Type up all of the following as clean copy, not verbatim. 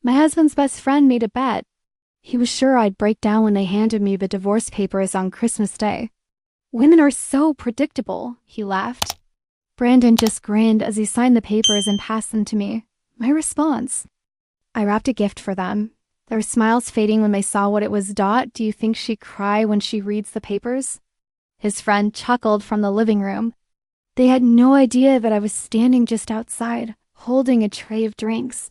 My husband's best friend made a bet. He was sure I'd break down when they handed me the divorce papers on Christmas Day. Women are so predictable, he laughed. Brandon just grinned as he signed the papers and passed them to me. My response. I wrapped a gift for them. Their smiles fading when they saw what it was. Do you think she'd cry when she reads the papers? His friend chuckled from the living room. They had no idea that I was standing just outside, holding a tray of drinks.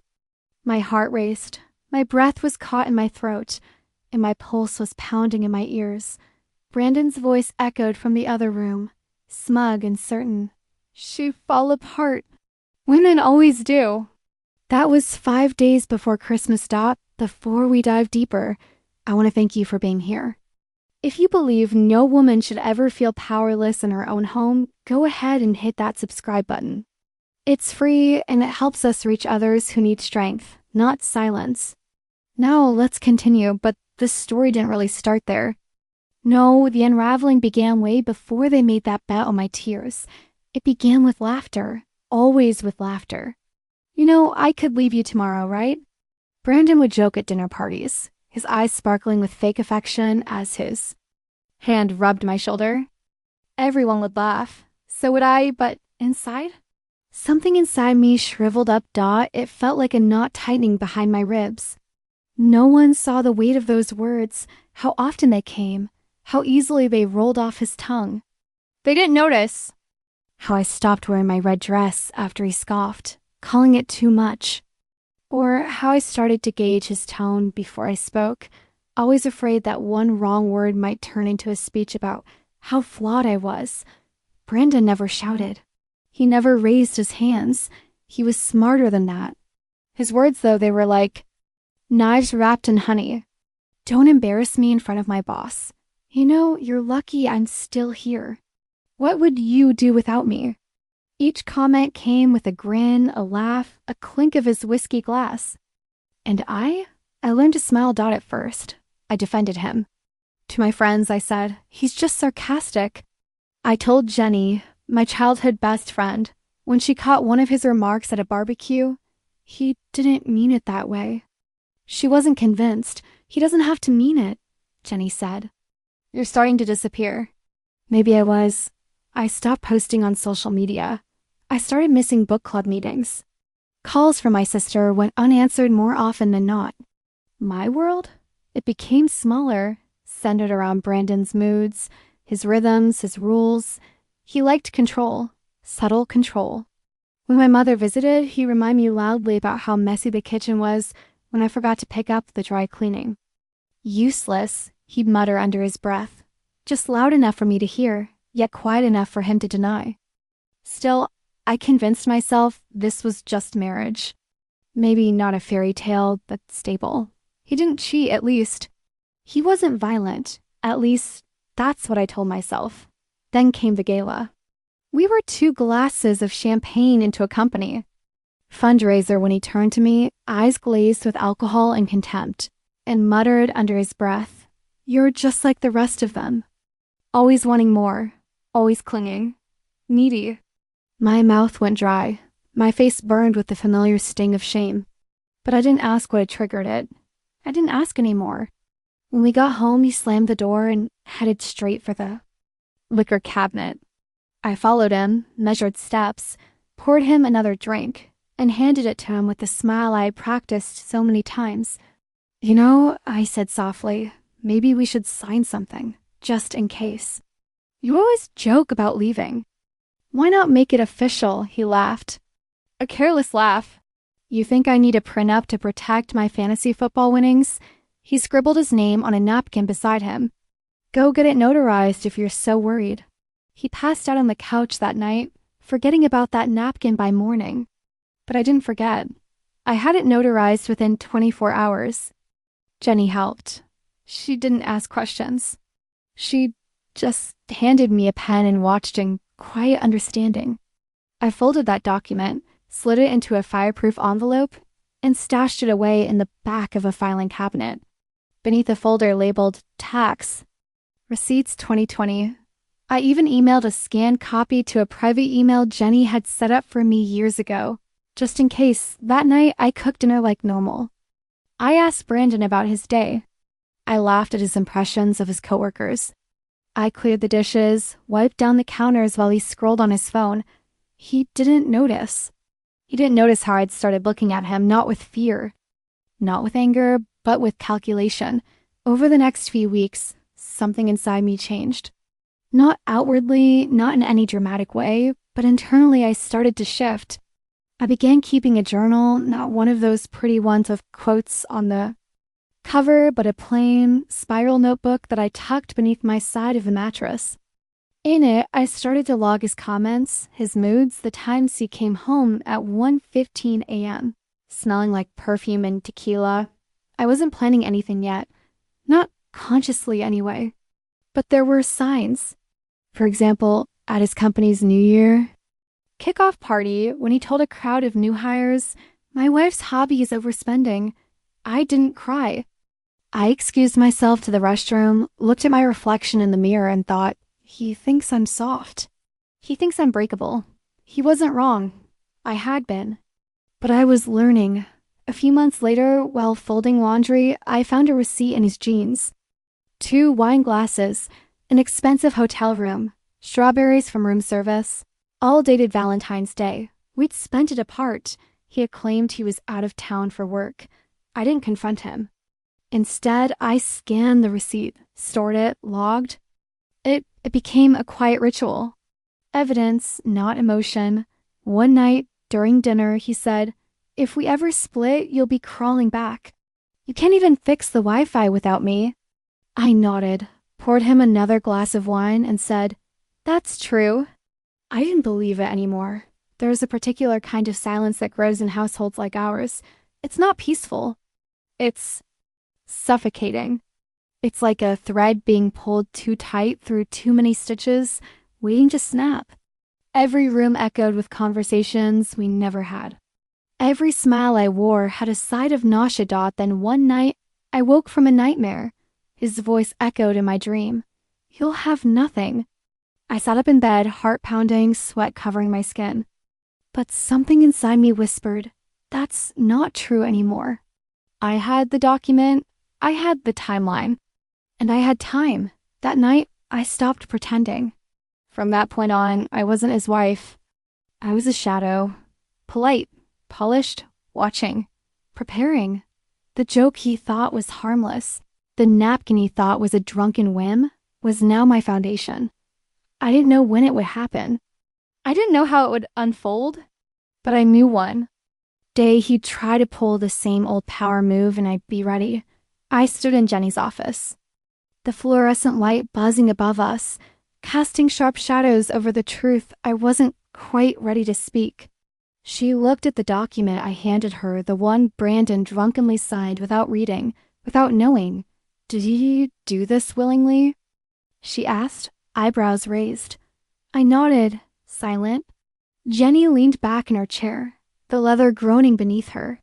My heart raced. My breath was caught in my throat, and my pulse was pounding in my ears. Brandon's voice echoed from the other room, smug and certain. She'd fall apart. Women always do. That was 5 days before Christmas. Before we dive deeper, I want to thank you for being here. If you believe no woman should ever feel powerless in her own home, go ahead and hit that subscribe button. It's free and it helps us reach others who need strength, not silence. Now let's continue, but this story didn't really start there. No, the unraveling began way before they made that bet on my tears. It began with laughter, always with laughter. You know, I could leave you tomorrow, right? Brandon would joke at dinner parties, his eyes sparkling with fake affection as his hand rubbed my shoulder. Everyone would laugh. So would I, but inside? Something inside me shriveled up. It felt like a knot tightening behind my ribs. No one saw the weight of those words, how often they came, how easily they rolled off his tongue. They didn't notice. How I stopped wearing my red dress after he scoffed, calling it too much. Or how I started to gauge his tone before I spoke, always afraid that one wrong word might turn into a speech about how flawed I was. Brandon never shouted. He never raised his hands. He was smarter than that. His words, though, they were like, knives wrapped in honey. Don't embarrass me in front of my boss. You know, you're lucky I'm still here. What would you do without me? Each comment came with a grin, a laugh, a clink of his whiskey glass. And I learned to smile. At first. I defended him. To my friends, I said, he's just sarcastic. I told Jenny, my childhood best friend, when she caught one of his remarks at a barbecue, he didn't mean it that way. She wasn't convinced. He doesn't have to mean it, Jenny said. You're starting to disappear. Maybe I was. I stopped posting on social media. I started missing book club meetings. Calls from my sister went unanswered more often than not. My world? It became smaller, centered around Brandon's moods, his rhythms, his rules. He liked control, subtle control. When my mother visited, he reminded me loudly about how messy the kitchen was when I forgot to pick up the dry cleaning. Useless, he'd mutter under his breath, just loud enough for me to hear, yet quiet enough for him to deny. Still, I convinced myself this was just marriage. Maybe not a fairy tale, but stable. He didn't cheat, at least. He wasn't violent, at least that's what I told myself. Then came the gala. We were 2 glasses of champagne into a company. Fundraiser when he turned to me, eyes glazed with alcohol and contempt, and muttered under his breath, "You're just like the rest of them. Always wanting more, always clinging, needy." My mouth went dry. My face burned with the familiar sting of shame. But I didn't ask what had triggered it. I didn't ask anymore. When we got home, he slammed the door and headed straight for the liquor cabinet. I followed him, measured steps, poured him another drink, and handed it to him with the smile I had practiced so many times. "You know," I said softly, "maybe we should sign something, just in case. You always joke about leaving. Why not make it official?" He laughed. A careless laugh. "You think I need a prenup to protect my fantasy football winnings?" He scribbled his name on a napkin beside him. "Go get it notarized if you're so worried." He passed out on the couch that night, forgetting about that napkin by morning. But I didn't forget. I had it notarized within 24 hours. Jenny helped. She didn't ask questions. She just handed me a pen and watched in quiet understanding. I folded that document, slid it into a fireproof envelope, and stashed it away in the back of a filing cabinet, beneath a folder labeled Tax, Receipts 2020. I even emailed a scanned copy to a private email Jenny had set up for me years ago, just in case. That night I cooked dinner like normal. I asked Brandon about his day. I laughed at his impressions of his coworkers. I cleared the dishes, wiped down the counters while he scrolled on his phone. He didn't notice. He didn't notice how I'd started looking at him, not with fear, not with anger, but with calculation. Over the next few weeks, something inside me changed. Not outwardly, not in any dramatic way, but internally I started to shift. I began keeping a journal, not one of those pretty ones with quotes on the cover, but a plain, spiral notebook that I tucked beneath my side of the mattress. In it, I started to log his comments, his moods, the times he came home at 1:15 a.m., smelling like perfume and tequila. I wasn't planning anything yet, not consciously anyway. But there were signs. For example, at his company's New Year kickoff party, when he told a crowd of new hires, "My wife's hobby is overspending," I didn't cry. I excused myself to the restroom, looked at my reflection in the mirror, and thought, he thinks I'm soft. He thinks I'm breakable. He wasn't wrong. I had been. But I was learning. A few months later, while folding laundry, I found a receipt in his jeans. 2 wine glasses, an expensive hotel room, strawberries from room service, all dated Valentine's Day. We'd spent it apart. He had claimed he was out of town for work. I didn't confront him. Instead, I scanned the receipt, stored it, logged. It became a quiet ritual. Evidence, not emotion. One night, during dinner, he said, "If we ever split, you'll be crawling back. You can't even fix the Wi-Fi without me." I nodded, poured him another glass of wine, and said, "That's true." I didn't believe it anymore. There's a particular kind of silence that grows in households like ours. It's not peaceful. It's suffocating. It's like a thread being pulled too tight through too many stitches, waiting to snap. Every room echoed with conversations we never had. Every smile I wore had a side of nausea. Then one night, I woke from a nightmare. His voice echoed in my dream. "You'll have nothing." I sat up in bed, heart pounding, sweat covering my skin. But something inside me whispered, that's not true anymore. I had the document, I had the timeline, and I had time. That night, I stopped pretending. From that point on, I wasn't his wife. I was a shadow. Polite, polished, watching, preparing. The joke he thought was harmless, the napkin he thought was a drunken whim, was now my foundation. I didn't know when it would happen. I didn't know how it would unfold, but I knew one day he'd try to pull the same old power move and I'd be ready. I stood in Jenny's office, the fluorescent light buzzing above us, casting sharp shadows over the truth I wasn't quite ready to speak. She looked at the document I handed her, the one Brandon drunkenly signed without reading, without knowing. "Did he do this willingly?" she asked, eyebrows raised. I nodded, silent. Jenny leaned back in her chair, the leather groaning beneath her.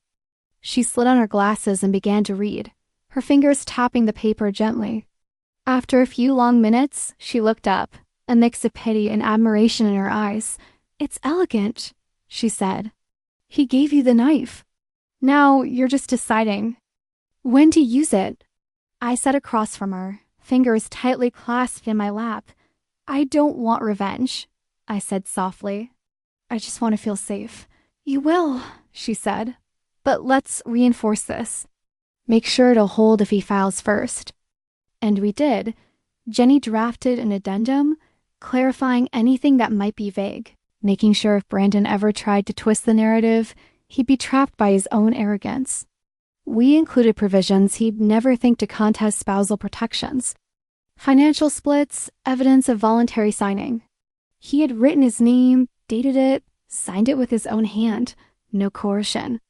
She slid on her glasses and began to read, her fingers tapping the paper gently. After a few long minutes, she looked up, a mix of pity and admiration in her eyes. "It's elegant," she said. "He gave you the knife. Now you're just deciding when to use it." I sat across from her, fingers tightly clasped in my lap. "I don't want revenge," I said softly. "I just want to feel safe." "You will," she said. "But let's reinforce this. Make sure it'll hold if he files first." And we did. Jenny drafted an addendum, clarifying anything that might be vague, making sure if Brandon ever tried to twist the narrative, he'd be trapped by his own arrogance. We included provisions he'd never think to contest spousal protections. Financial splits, evidence of voluntary signing. He had written his name, dated it, signed it with his own hand. No coercion.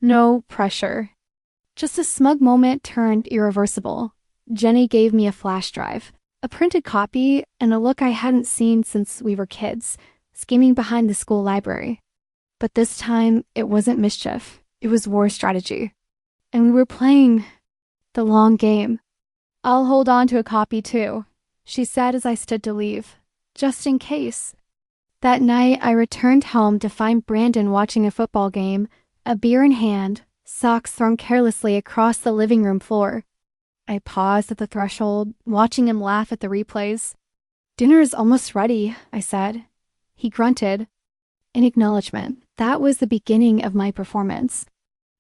No pressure. Just a smug moment turned irreversible. Jenny gave me a flash drive, a printed copy, and a look I hadn't seen since we were kids, scheming behind the school library. But this time, it wasn't mischief. It was war strategy. And we were playing the long game. "I'll hold on to a copy too," she said as I stood to leave, just in case. That night, I returned home to find Brandon watching a football game, a beer in hand, socks thrown carelessly across the living room floor. I paused at the threshold, watching him laugh at the replays. "Dinner is almost ready," I said. He grunted. In acknowledgement, that was the beginning of my performance.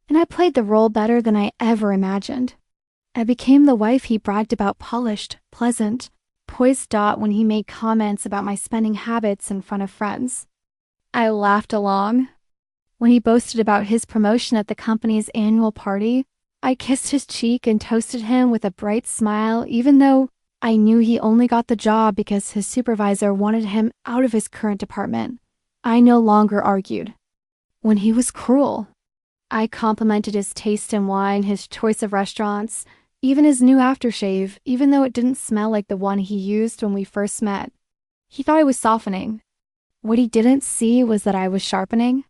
And I played the role better than I ever imagined. I became the wife he bragged about, polished, pleasant, poised Dot when he made comments about my spending habits in front of friends. I laughed along. When he boasted about his promotion at the company's annual party, I kissed his cheek and toasted him with a bright smile, even though I knew he only got the job because his supervisor wanted him out of his current department. I no longer argued. When he was cruel, I complimented his taste in wine, his choice of restaurants, even his new aftershave, even though it didn't smell like the one he used when we first met. He thought I was softening. What he didn't see was that I was sharpening.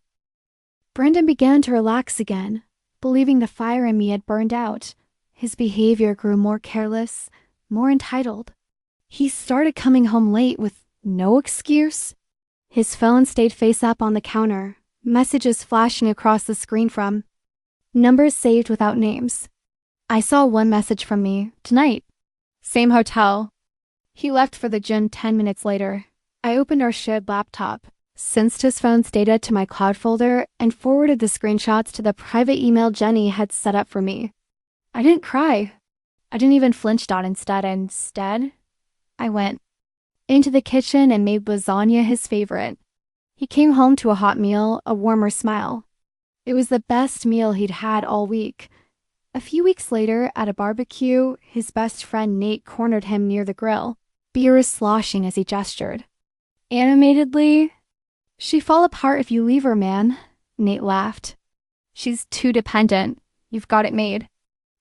Brandon began to relax again, believing the fire in me had burned out. His behavior grew more careless, more entitled. He started coming home late with no excuse. His phone stayed face up on the counter, messages flashing across the screen from numbers saved without names. I saw one message from me, "Tonight. Same hotel." He left for the gym 10 minutes later. I opened our shared laptop, synced his phone's data to my cloud folder, and forwarded the screenshots to the private email Jenny had set up for me. I didn't cry. I didn't even flinch. Instead, I went into the kitchen and made lasagna his favorite. He came home to a hot meal, a warmer smile. It was the best meal he'd had all week. A few weeks later, at a barbecue, his best friend Nate cornered him near the grill, beer sloshing as he gestured. Animatedly, "She'd fall apart if you leave her, man," Nate laughed. "She's too dependent. You've got it made."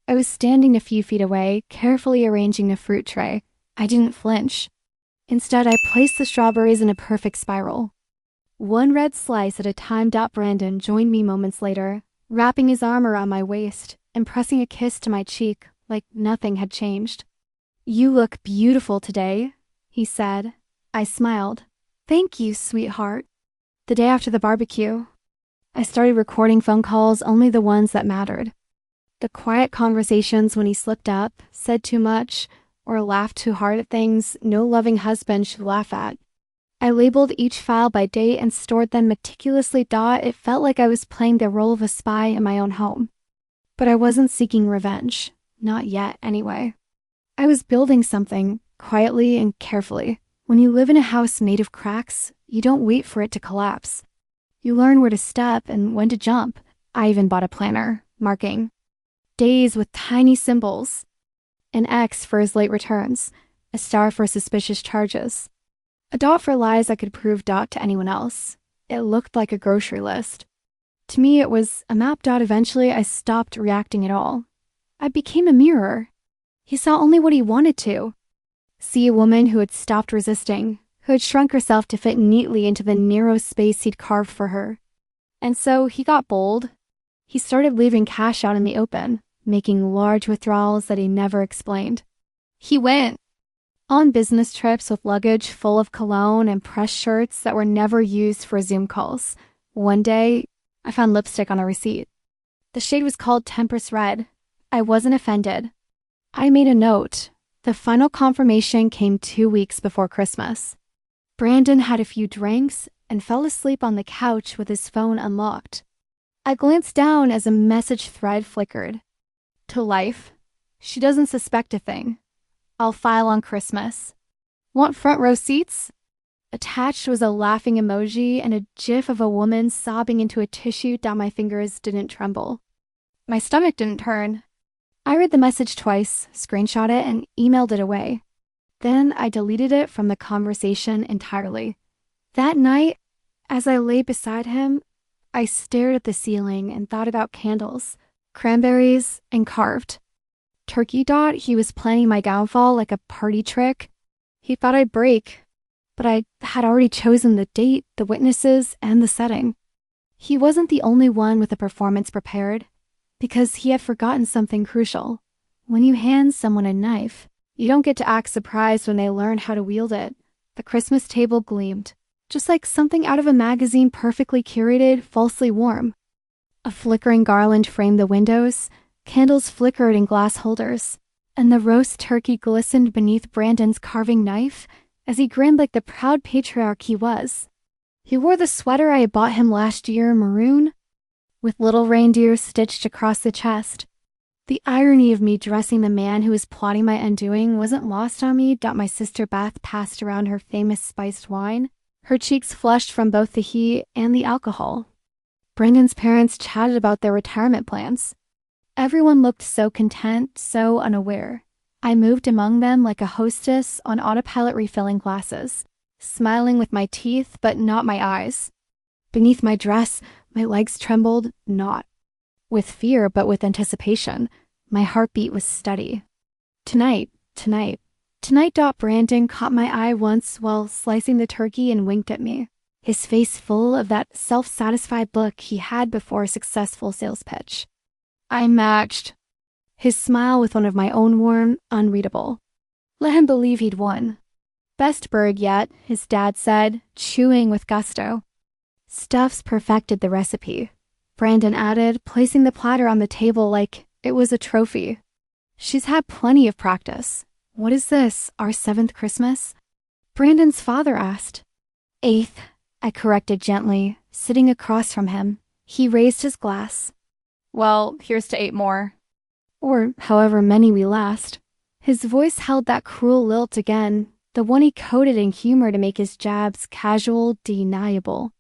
I was standing a few feet away, carefully arranging the fruit tray. I didn't flinch. Instead, I placed the strawberries in a perfect spiral. One red slice at a time. Brandon joined me moments later, wrapping his arm around my waist and pressing a kiss to my cheek like nothing had changed. "You look beautiful today," he said. I smiled. "Thank you, sweetheart." The day after the barbecue, I started recording phone calls, only the ones that mattered. The quiet conversations when he slipped up, said too much, or laughed too hard at things no loving husband should laugh at. I labeled each file by date and stored them meticulously. It felt like I was playing the role of a spy in my own home. But I wasn't seeking revenge. Not yet, anyway. I was building something, quietly and carefully. When you live in a house made of cracks, you don't wait for it to collapse. You learn where to step and when to jump. I even bought a planner, marking days with tiny symbols. An X for his late returns, a star for suspicious charges, a dot for lies I could prove to anyone else. It looked like a grocery list. To me, it was a map. Eventually, I stopped reacting at all. I became a mirror. He saw only what he wanted to. See a woman who had stopped resisting, who had shrunk herself to fit neatly into the narrow space he'd carved for her. And so he got bold. He started leaving cash out in the open, making large withdrawals that he never explained. He went on business trips with luggage full of cologne and pressed shirts that were never used for Zoom calls. One day, I found lipstick on a receipt. The shade was called Tempest Red. I wasn't offended. I made a note. The final confirmation came 2 weeks before Christmas. Brandon had a few drinks and fell asleep on the couch with his phone unlocked. I glanced down as a message thread flickered. To life. She doesn't suspect a thing. I'll file on Christmas. Want front row seats? Attached was a laughing emoji and a gif of a woman sobbing into a tissue. My fingers didn't tremble. My stomach didn't turn. I read the message twice, screenshot it, and emailed it away. Then I deleted it from the conversation entirely. That night, as I lay beside him, I stared at the ceiling and thought about candles, cranberries, and carved. Turkey. He was planning my downfall like a party trick. He thought I'd break, but I had already chosen the date, the witnesses, and the setting. He wasn't the only one with a performance prepared, because he had forgotten something crucial. When you hand someone a knife, you don't get to act surprised when they learn how to wield it. The Christmas table gleamed, just like something out of a magazine, perfectly curated, falsely warm. A flickering garland framed the windows, candles flickered in glass holders, and the roast turkey glistened beneath Brandon's carving knife as he grinned like the proud patriarch he was. He wore the sweater I had bought him last year, maroon, with little reindeers stitched across the chest. The irony of me dressing the man who was plotting my undoing wasn't lost on me. My sister Beth passed around her famous spiced wine, her cheeks flushed from both the heat and the alcohol. Brandon's parents chatted about their retirement plans. Everyone looked so content, so unaware. I moved among them like a hostess on autopilot refilling glasses, smiling with my teeth but not my eyes. Beneath my dress, my legs trembled, not with fear but with anticipation. My heartbeat was steady. Tonight. Brandon caught my eye once while slicing the turkey and winked at me, his face full of that self-satisfied look he had before a successful sales pitch. I matched his smile with one of my own warm, unreadable. Let him believe he'd won. Best bird yet, his dad said, chewing with gusto. Stuff's perfected the recipe, Brandon added, placing the platter on the table like it was a trophy. She's had plenty of practice. What is this, our 7th Christmas? Brandon's father asked. 8th, I corrected gently, sitting across from him. He raised his glass. Well, here's to 8 more. Or however many we last. His voice held that cruel lilt again, the one he coded in humor to make his jabs casual, deniable.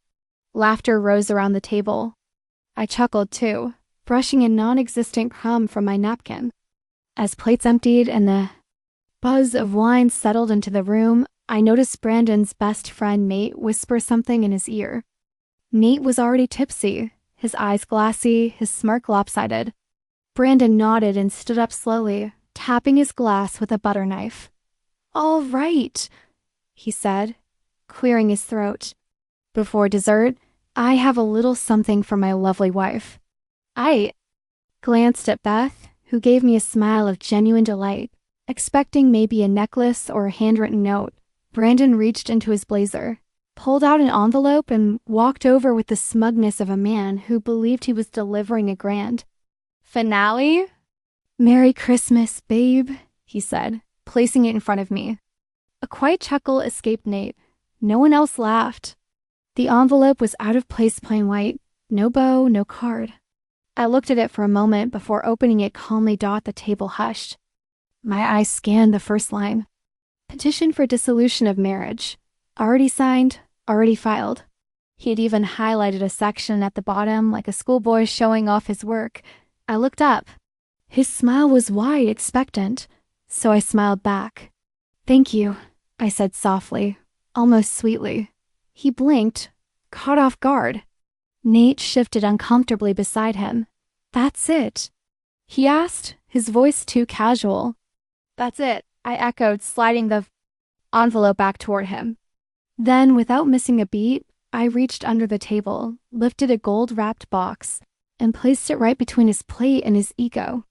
Laughter rose around the table. I chuckled too, brushing a non-existent crumb from my napkin. As plates emptied and the buzz of wine settled into the room, I noticed Brandon's best friend Nate whisper something in his ear. Nate was already tipsy, his eyes glassy, his smirk lopsided. Brandon nodded and stood up slowly, tapping his glass with a butter knife. All right, he said, clearing his throat. Before dessert, I have a little something for my lovely wife. I glanced at Beth, who gave me a smile of genuine delight, expecting maybe a necklace or a handwritten note. Brandon reached into his blazer, pulled out an envelope, and walked over with the smugness of a man who believed he was delivering a grand finale. Merry Christmas, babe, he said, placing it in front of me. A quiet chuckle escaped Nate. No one else laughed. The envelope was out of place plain white, no bow, no card. I looked at it for a moment before opening it calmly. The table hushed. My eyes scanned the first line. Petition for dissolution of marriage. Already signed, already filed. He had even highlighted a section at the bottom like a schoolboy showing off his work. I looked up. His smile was wide, expectant, so I smiled back. Thank you, I said softly, almost sweetly. He blinked, caught off guard. Nate shifted uncomfortably beside him. That's it? He asked, his voice too casual. That's it, I echoed, sliding the envelope back toward him. Then, without missing a beat, I reached under the table, lifted a gold-wrapped box, and placed it right between his plate and his ego.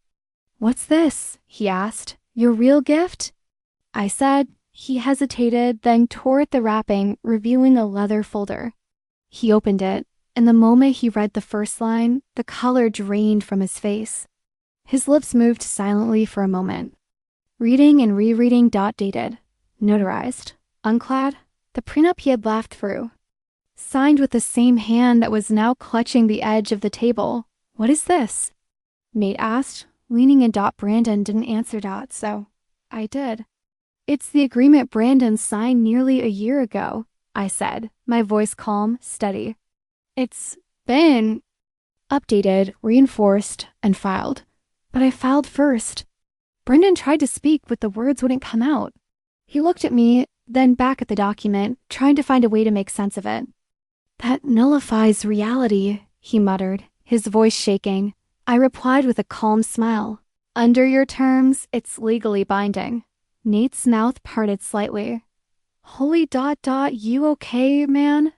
What's this? He asked. Your real gift? I said. He hesitated, then tore at the wrapping, revealing a leather folder. He opened it, and the moment he read the first line, the color drained from his face. His lips moved silently for a moment. Reading and rereading. Dated. Notarized. Unclad. The prenup he had laughed through. Signed with the same hand that was now clutching the edge of the table. What is this? Nate asked, leaning in. Brandon didn't answer. So I did. It's the agreement Brandon signed nearly a year ago, I said, my voice calm, steady. It's been updated, reinforced, and filed. But I filed first. Brandon tried to speak, but the words wouldn't come out. He looked at me, then back at the document, trying to find a way to make sense of it. That nullifies reality, he muttered, his voice shaking. I replied with a calm smile. Under your terms, it's legally binding. Nate's mouth parted slightly. Holy ... you okay, man?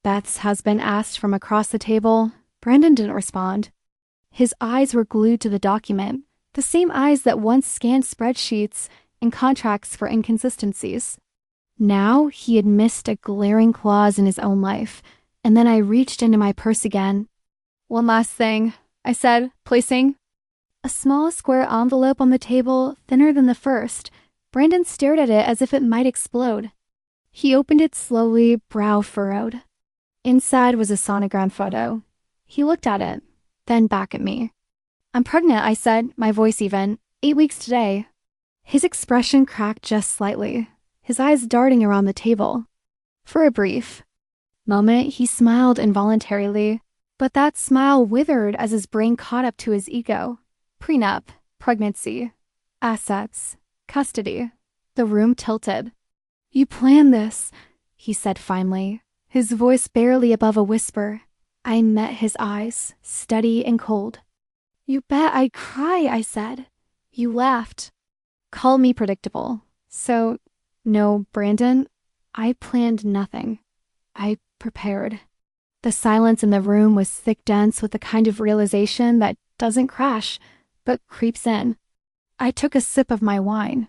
Beth's husband asked from across the table. Brandon didn't respond. His eyes were glued to the document, the same eyes that once scanned spreadsheets and contracts for inconsistencies. Now he had missed a glaring clause in his own life, and then I reached into my purse again. One last thing, I said, placing a small square envelope on the table, thinner than the first. Brandon stared at it as if it might explode. He opened it slowly, brow furrowed. Inside was a sonogram photo. He looked at it, then back at me. I'm pregnant, I said, my voice even. 8 weeks today. His expression cracked just slightly, his eyes darting around the table. For a brief moment, he smiled involuntarily, but that smile withered as his brain caught up to his ego. Prenup, pregnancy, assets, custody. The room tilted. You planned this, he said finally, his voice barely above a whisper. I met his eyes, steady and cold. You bet I'd cry, I said. You laughed. Call me predictable. So, no, Brandon, I planned nothing. I prepared. The silence in the room was thick, dense with the kind of realization that doesn't crash, but creeps in. I took a sip of my wine.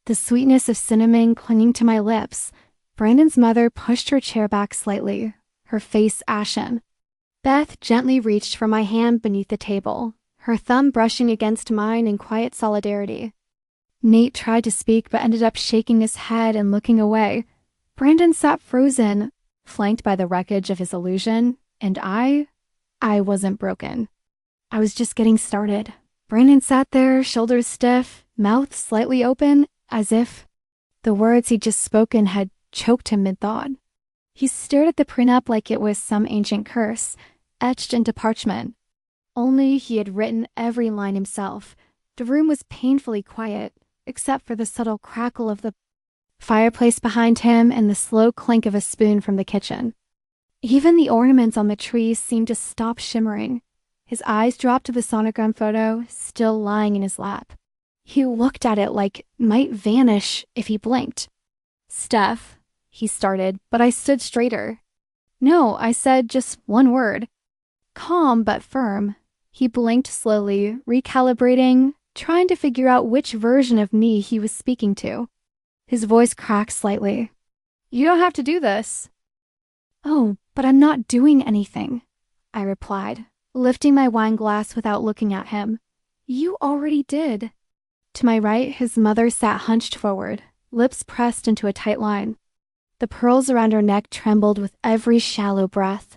The sweetness of cinnamon clinging to my lips. Brandon's mother pushed her chair back slightly, her face ashen. Beth gently reached for my hand beneath the table, her thumb brushing against mine in quiet solidarity. Nate tried to speak but ended up shaking his head and looking away. Brandon sat frozen, flanked by the wreckage of his illusion, and I wasn't broken. I was just getting started. Brandon sat there, shoulders stiff, mouth slightly open, as if the words he'd just spoken had choked him mid-thought. He stared at the prenup like it was some ancient curse, etched into parchment. Only he had written every line himself. The room was painfully quiet, except for the subtle crackle of the fireplace behind him and the slow clink of a spoon from the kitchen. Even the ornaments on the trees seemed to stop shimmering. His eyes dropped to the sonogram photo, still lying in his lap. He looked at it like it might vanish if he blinked. Steph, he started, but I stood straighter. No, I said just one word. Calm but firm. He blinked slowly, recalibrating, trying to figure out which version of me he was speaking to. His voice cracked slightly. You don't have to do this. Oh, but I'm not doing anything, I replied, lifting my wine glass without looking at him. You already did. To my right, his mother sat hunched forward, lips pressed into a tight line. The pearls around her neck trembled with every shallow breath.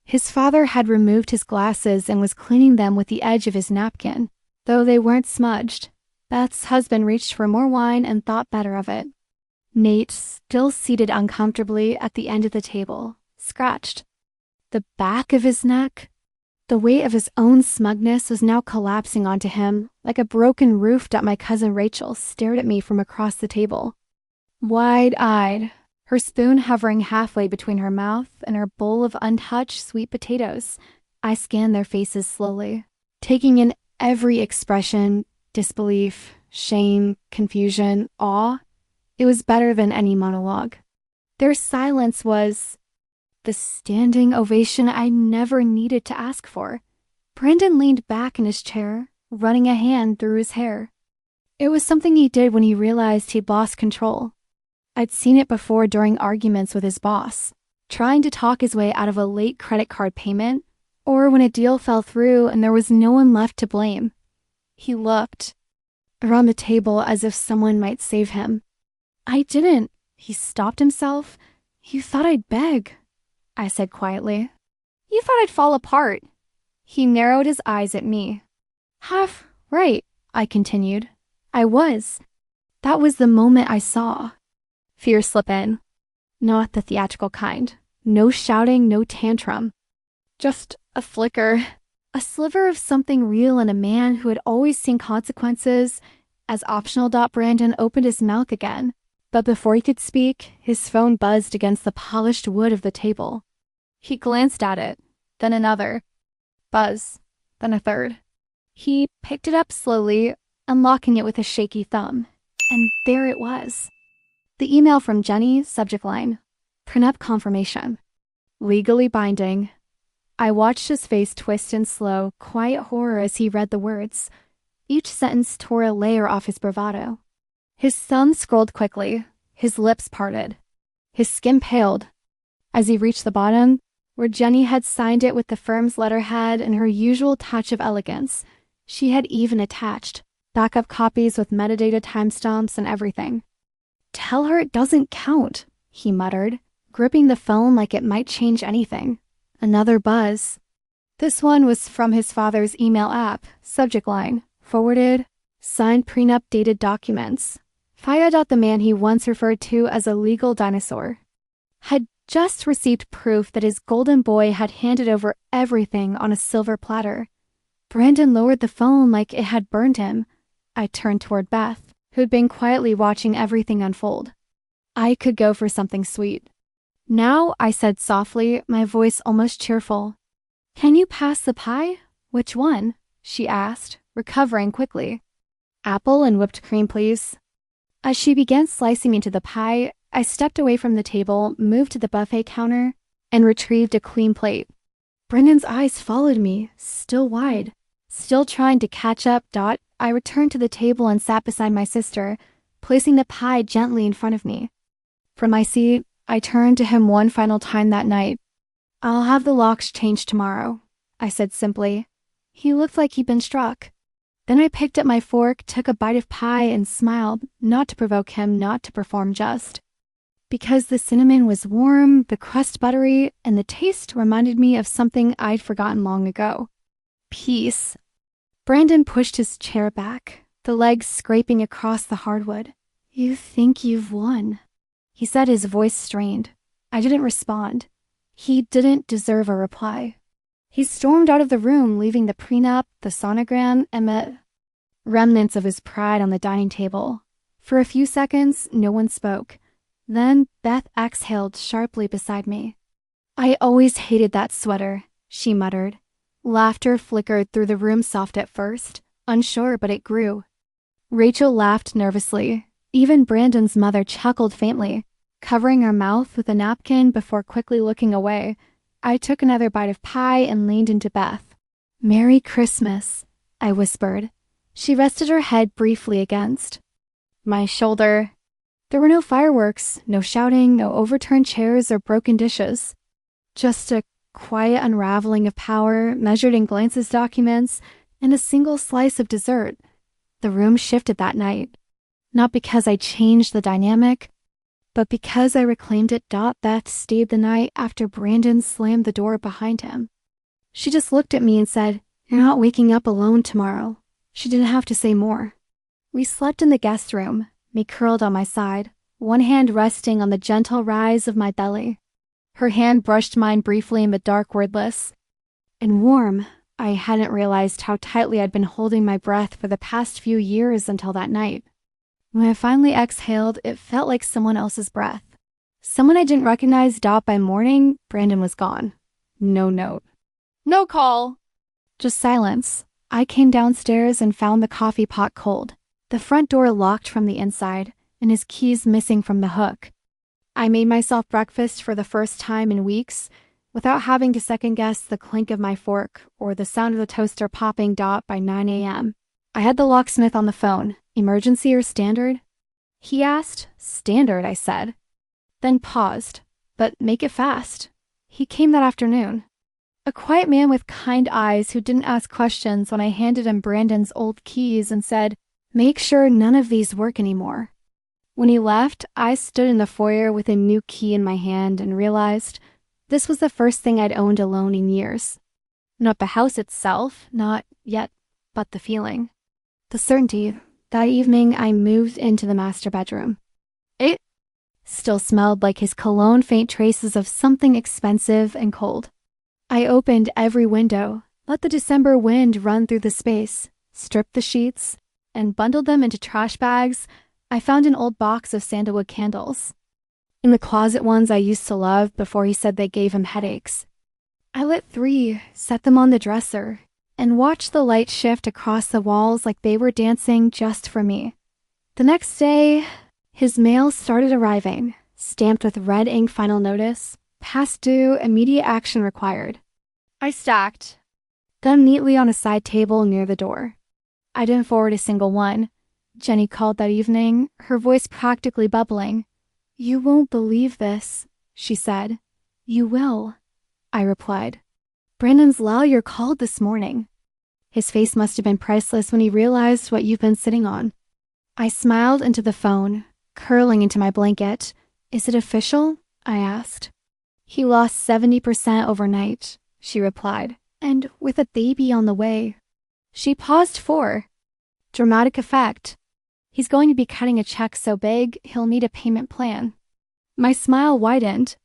His father had removed his glasses and was cleaning them with the edge of his napkin, though they weren't smudged. Beth's husband reached for more wine and thought better of it. Nate, still seated uncomfortably at the end of the table, scratched. The back of his neck? The weight of his own smugness was now collapsing onto him, like a broken roof that my cousin Rachel stared at me from across the table. Wide-eyed, her spoon hovering halfway between her mouth and her bowl of untouched sweet potatoes, I scanned their faces slowly, taking in every expression, disbelief, shame, confusion, awe. It was better than any monologue. Their silence was the standing ovation I never needed to ask for. Brandon leaned back in his chair, running a hand through his hair. It was something he did when he realized he'd lost control. I'd seen it before during arguments with his boss, trying to talk his way out of a late credit card payment, or when a deal fell through and there was no one left to blame. He looked around the table as if someone might save him. I didn't. He stopped himself. You thought I'd beg, I said quietly. You thought I'd fall apart. He narrowed his eyes at me. Half right, I continued. I was. That was the moment I saw. Fear slip in. Not the theatrical kind. No shouting, no tantrum. Just a flicker. A sliver of something real in a man who had always seen consequences. As optional. Brandon opened his mouth again. But before he could speak, his phone buzzed against the polished wood of the table. He glanced at it, then another. Buzz, then a third. He picked it up slowly, unlocking it with a shaky thumb. And there it was. The email from Jenny, subject line, prenup confirmation. Legally binding. I watched his face twist in slow, quiet horror as he read the words. Each sentence tore a layer off his bravado. His thumb scrolled quickly, his lips parted. His skin paled. As he reached the bottom, where Jenny had signed it with the firm's letterhead and her usual touch of elegance. She had even attached backup copies with metadata timestamps and everything. "Tell her it doesn't count," he muttered, gripping the phone like it might change anything. Another buzz. This one was from his father's email app. Subject line: forwarded, signed prenup dated documents. Fayad, the man he once referred to as a legal dinosaur, had just received proof that his golden boy had handed over everything on a silver platter. Brandon lowered the phone like it had burned him. I turned toward Beth, who'd been quietly watching everything unfold. "I could go for something sweet now," I said softly, my voice almost cheerful. "Can you pass the pie?" "Which one?" she asked, recovering quickly. "Apple and whipped cream, please." As she began slicing into the pie, I stepped away from the table, moved to the buffet counter, and retrieved a clean plate. Brendan's eyes followed me, still wide. Still trying to catch up, I returned to the table and sat beside my sister, placing the pie gently in front of me. From my seat, I turned to him one final time that night. "I'll have the locks changed tomorrow," I said simply. He looked like he'd been struck. Then I picked up my fork, took a bite of pie, and smiled, not to provoke him, not to perform just. Because the cinnamon was warm, the crust buttery, and the taste reminded me of something I'd forgotten long ago. Peace. Brandon pushed his chair back, the legs scraping across the hardwood. "You think you've won," he said, his voice strained. I didn't respond. He didn't deserve a reply. He stormed out of the room, leaving the prenup, the sonogram, and the remnants of his pride on the dining table. For a few seconds, no one spoke. Then Beth exhaled sharply beside me. "I always hated that sweater," she muttered. Laughter flickered through the room, soft at first, unsure, but it grew. Rachel laughed nervously. Even Brandon's mother chuckled faintly, covering her mouth with a napkin before quickly looking away. I took another bite of pie and leaned into Beth. "Merry Christmas," I whispered. She rested her head briefly against my shoulder. There were no fireworks, no shouting, no overturned chairs or broken dishes. Just a quiet unraveling of power, measured in glances, documents, and a single slice of dessert. The room shifted that night. Not because I changed the dynamic, but because I reclaimed it. Beth stayed the night after Brandon slammed the door behind him. She just looked at me and said, "You're not waking up alone tomorrow." She didn't have to say more. We slept in the guest room, me curled on my side, one hand resting on the gentle rise of my belly. Her hand brushed mine briefly in the dark, wordless. And warm. I hadn't realized how tightly I'd been holding my breath for the past few years until that night. When I finally exhaled, it felt like someone else's breath. Someone I didn't recognize. By morning, Brandon was gone. No note. No call. Just silence. I came downstairs and found the coffee pot cold, the front door locked from the inside, and his keys missing from the hook. I made myself breakfast for the first time in weeks, without having to second-guess the clink of my fork or the sound of the toaster popping. By 9 a.m. I had the locksmith on the phone. "Emergency or standard?" he asked. "Standard," I said. Then paused. "But make it fast." He came that afternoon. A quiet man with kind eyes who didn't ask questions when I handed him Brandon's old keys and said, "Make sure none of these work anymore." When he left, I stood in the foyer with a new key in my hand and realized this was the first thing I'd owned alone in years. Not the house itself, not yet, but the feeling. The certainty. That evening, I moved into the master bedroom. It still smelled like his cologne, faint traces of something expensive and cold. I opened every window, let the December wind run through the space, stripped the sheets, and bundled them into trash bags. I found an old box of sandalwood candles. In the closet ones I used to love before he said they gave him headaches. I lit 3, set them on the dresser, and watched the light shift across the walls like they were dancing just for me. The next day, his mail started arriving, stamped with red ink final notice, past due, immediate action required. I stacked them neatly on a side table near the door. I didn't forward a single one. Jenny called that evening, her voice practically bubbling. "You won't believe this," she said. "You will." I replied. Brandon's lawyer called this morning. His face must have been priceless when he realized what you've been sitting on. I smiled into the phone, curling into my blanket. Is it official? I asked. He lost 70% overnight, she replied, and with a baby on the way. She paused for dramatic effect. He's going to be cutting a check so big, he'll need a payment plan. My smile widened.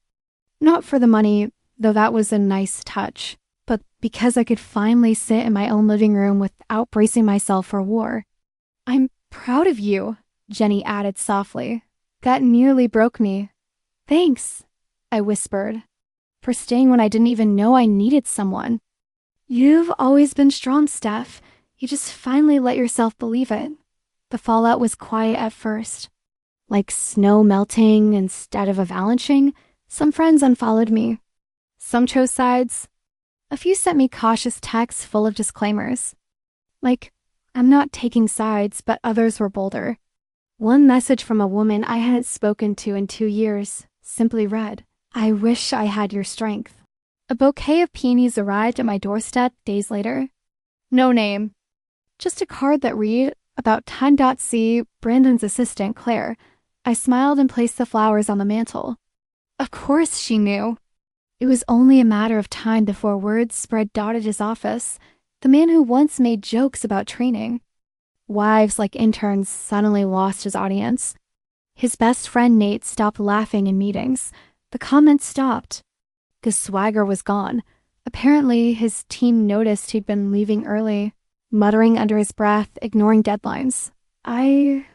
Not for the money, though that was a nice touch, but because I could finally sit in my own living room without bracing myself for war. I'm proud of you, Jenny added softly. That nearly broke me. Thanks, I whispered, for staying when I didn't even know I needed someone. You've always been strong, Steph. You just finally let yourself believe it. The fallout was quiet at first. Like snow melting instead of avalanching, some friends unfollowed me. Some chose sides. A few sent me cautious texts full of disclaimers. Like, I'm not taking sides, but others were bolder. One message from a woman I hadn't spoken to in 2 years simply read, I wish I had your strength. A bouquet of peonies arrived at my doorstep days later. No name. Just a card that read, about time.c, Brandon's assistant, Claire. I smiled and placed the flowers on the mantel. Of course she knew. It was only a matter of time before words spread dotted his office, the man who once made jokes about training. Wives like interns suddenly lost his audience. His best friend Nate stopped laughing in meetings. The comments stopped. The swagger was gone. Apparently, his team noticed he'd been leaving early, muttering under his breath, ignoring deadlines. I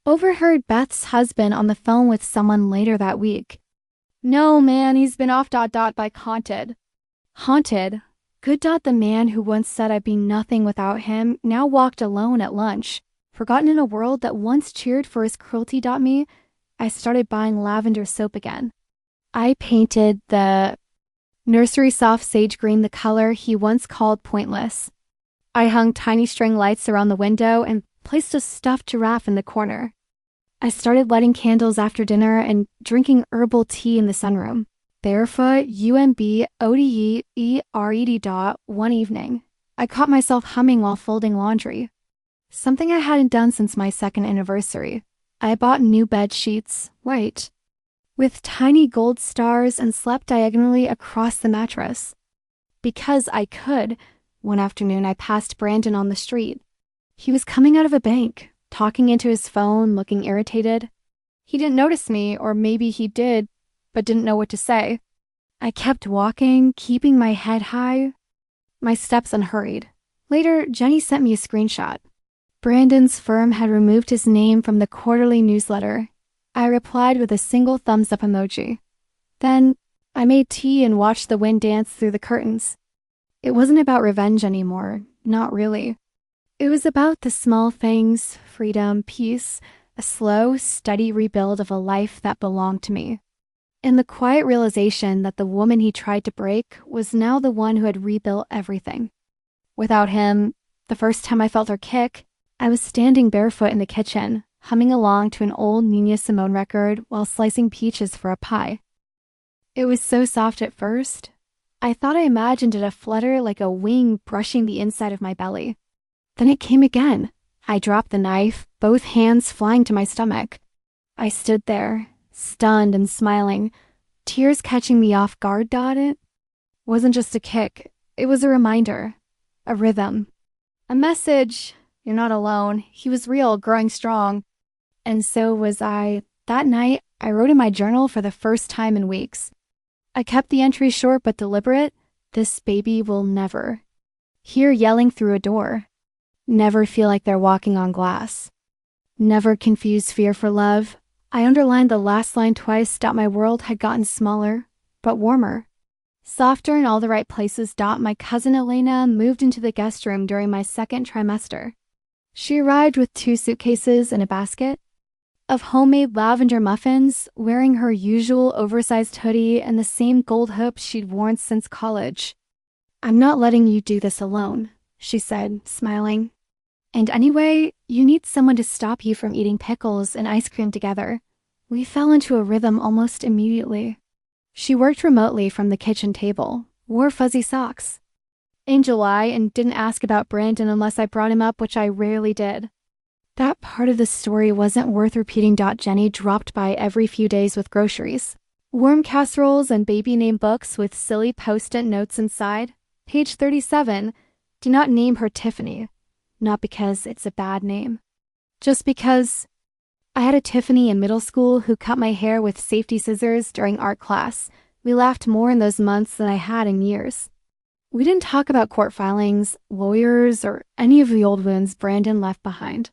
overheard Beth's husband on the phone with someone later that week. No, man, he's been off ... by haunted. Haunted? Good ... the man who once said I'd be nothing without him, now walked alone at lunch. Forgotten in a world that once cheered for his cruelty ... me, I started buying lavender soap again. I painted the nursery soft sage green, the color he once called pointless. I hung tiny string lights around the window and placed a stuffed giraffe in the corner. I started lighting candles after dinner and drinking herbal tea in the sunroom. Barefoot, UMB, ODE, ERED ... one evening. I caught myself humming while folding laundry. Something I hadn't done since my 2nd anniversary. I bought new bed sheets, white, with tiny gold stars, and slept diagonally across the mattress. Because I could, one afternoon I passed Brandon on the street. He was coming out of a bank, talking into his phone, looking irritated. He didn't notice me, or maybe he did, but didn't know what to say. I kept walking, keeping my head high, my steps unhurried. Later, Jenny sent me a screenshot. Brandon's firm had removed his name from the quarterly newsletter. I replied with a single thumbs up emoji. Then, I made tea and watched the wind dance through the curtains. It wasn't about revenge anymore, not really. It was about the small things, freedom, peace, a slow, steady rebuild of a life that belonged to me. And the quiet realization that the woman he tried to break was now the one who had rebuilt everything. Without him, the first time I felt her kick, I was standing barefoot in the kitchen, humming along to an old Nina Simone record while slicing peaches for a pie. It was so soft at first, I thought I imagined it a flutter like a wing brushing the inside of my belly. Then it came again. I dropped the knife, both hands flying to my stomach. I stood there, stunned and smiling, tears catching me off guard. It wasn't just a kick, it was a reminder, a rhythm, a message. You're not alone. He was real, growing strong. And so was I. That night, I wrote in my journal for the first time in weeks. I kept the entry short but deliberate. This baby will never hear yelling through a door. Never feel like they're walking on glass. Never confuse fear for love. I underlined the last line twice. My world had gotten smaller, but warmer. Softer in all the right places. My cousin Elena moved into the guest room during my 2nd trimester. She arrived with 2 suitcases and a basket of homemade lavender muffins, wearing her usual oversized hoodie and the same gold hoops she'd worn since college. I'm not letting you do this alone, she said, smiling. And anyway, you need someone to stop you from eating pickles and ice cream together. We fell into a rhythm almost immediately. She worked remotely from the kitchen table, wore fuzzy socks in July, and didn't ask about Brandon unless I brought him up, which I rarely did. That part of the story wasn't worth repeating. Jenny dropped by every few days with groceries, warm casseroles, and baby name books with silly post-it notes inside. Page 37, do not name her Tiffany. Not because it's a bad name, just because I had a Tiffany in middle school who cut my hair with safety scissors during art class. We laughed more in those months than I had in years. We didn't talk about court filings, lawyers, or any of the old wounds Brandon left behind.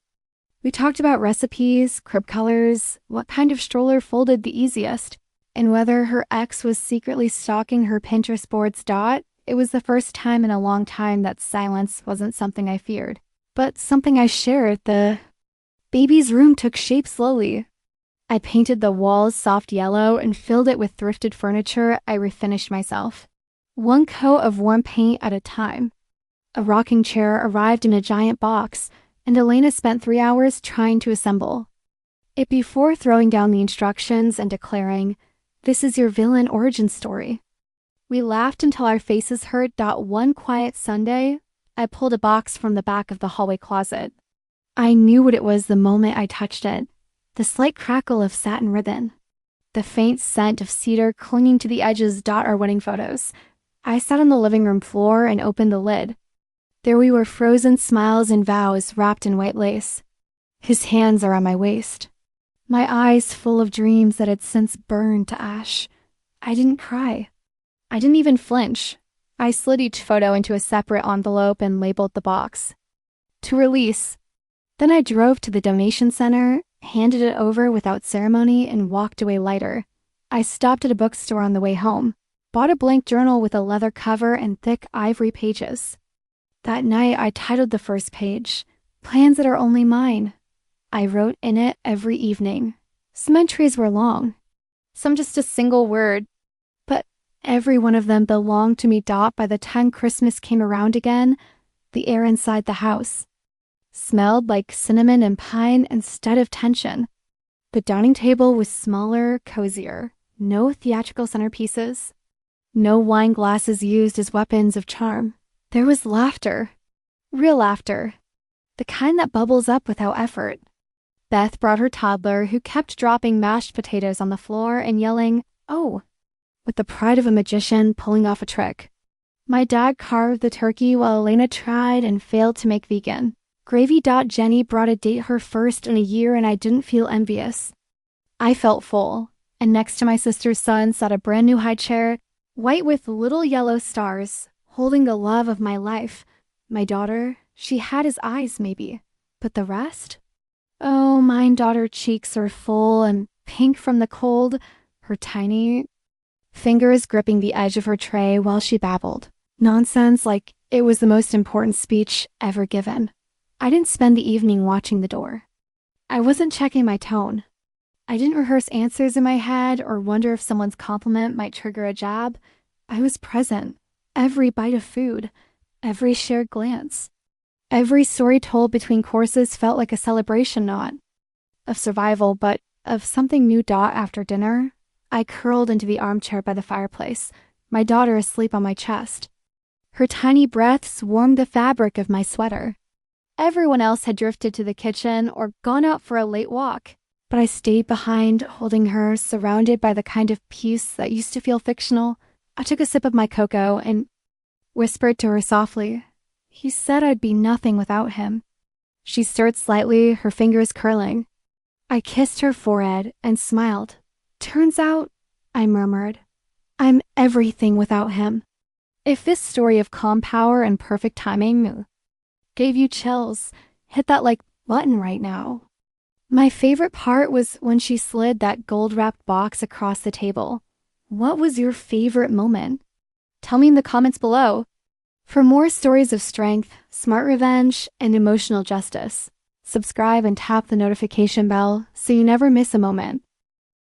We talked about recipes, crib colors, what kind of stroller folded the easiest, and whether her ex was secretly stalking her Pinterest boards. It was the first time in a long time that silence wasn't something I feared, but something I shared. The baby's room took shape slowly. I painted the walls soft yellow and filled it with thrifted furniture I refinished myself, one coat of warm paint at a time. A rocking chair arrived in a giant box, and Elena spent 3 hours trying to assemble it before throwing down the instructions and declaring, "This is your villain origin story." We laughed until our faces hurt. One quiet Sunday, I pulled a box from the back of the hallway closet. I knew what it was the moment I touched it. The slight crackle of satin ribbon, the faint scent of cedar clinging to the edges. Our wedding photos. I sat on the living room floor and opened the lid. There we were, frozen smiles and vows wrapped in white lace. His hands are on my waist, my eyes full of dreams that had since burned to ash. I didn't cry. I didn't even flinch. I slid each photo into a separate envelope and labeled the box to release. Then I drove to the donation center, handed it over without ceremony, and walked away lighter. I stopped at a bookstore on the way home, bought a blank journal with a leather cover and thick ivory pages. That night, I titled the first page, "Plans That Are Only Mine." I wrote in it every evening. Some entries were long, some just a single word, but every one of them belonged to me. By the time Christmas came around again, the air inside the house smelled like cinnamon and pine instead of tension. The dining table was smaller, cozier, no theatrical centerpieces, no wine glasses used as weapons of charm. There was laughter, real laughter, the kind that bubbles up without effort. Beth brought her toddler, who kept dropping mashed potatoes on the floor and yelling, "Oh," with the pride of a magician pulling off a trick. My dad carved the turkey while Elena tried and failed to make vegan. Gravy. Jenny brought a date, her first in a year, and I didn't feel envious. I felt full, and next to my sister's son sat a brand new high chair, white with little yellow stars, holding the love of my life. My daughter, she had his eyes maybe, but the rest? Oh, my daughter cheeks are full and pink from the cold, her tiny fingers gripping the edge of her tray while she babbled nonsense like it was the most important speech ever given. I didn't spend the evening watching the door. I wasn't checking my tone. I didn't rehearse answers in my head or wonder if someone's compliment might trigger a jab. I was present. Every bite of food, every shared glance, every story told between courses felt like a celebration, not of survival, but of something new. After dinner, I curled into the armchair by the fireplace, my daughter asleep on my chest. Her tiny breaths warmed the fabric of my sweater. Everyone else had drifted to the kitchen or gone out for a late walk, but I stayed behind, holding her, surrounded by the kind of peace that used to feel fictional. I took a sip of my cocoa and whispered to her softly, "He said I'd be nothing without him." She stirred slightly, her fingers curling. I kissed her forehead and smiled. "Turns out," I murmured, "I'm everything without him." If this story of calm power and perfect timing gave you chills, hit that like button right now. My favorite part was when she slid that gold-wrapped box across the table. What was your favorite moment? Tell me in the comments below. For more stories of strength, smart revenge, and emotional justice, subscribe and tap the notification bell so you never miss a moment.